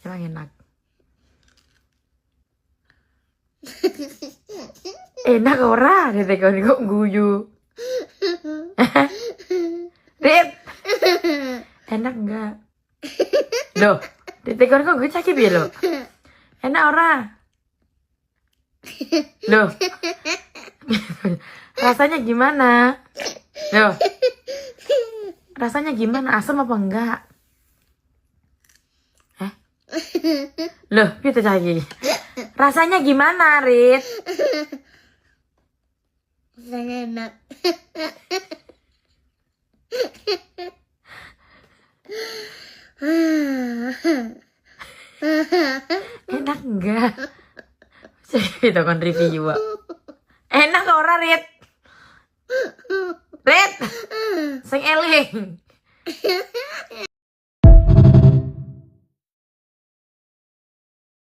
Emang enak. Enak ora, ditekoni kok guyu. Rit. Enak enggak? Loh, ditekoni kok guyu caki piye lho? Enak ora? Loh. Rasanya gimana? Loh. Rasanya gimana? Asam apa enggak? Loh, gitu caki. Rasanya gimana, Rit? Rasanya enak. Enak enggak? Caki itu kan review. Enak ora, Rit? Rit? Sing eling.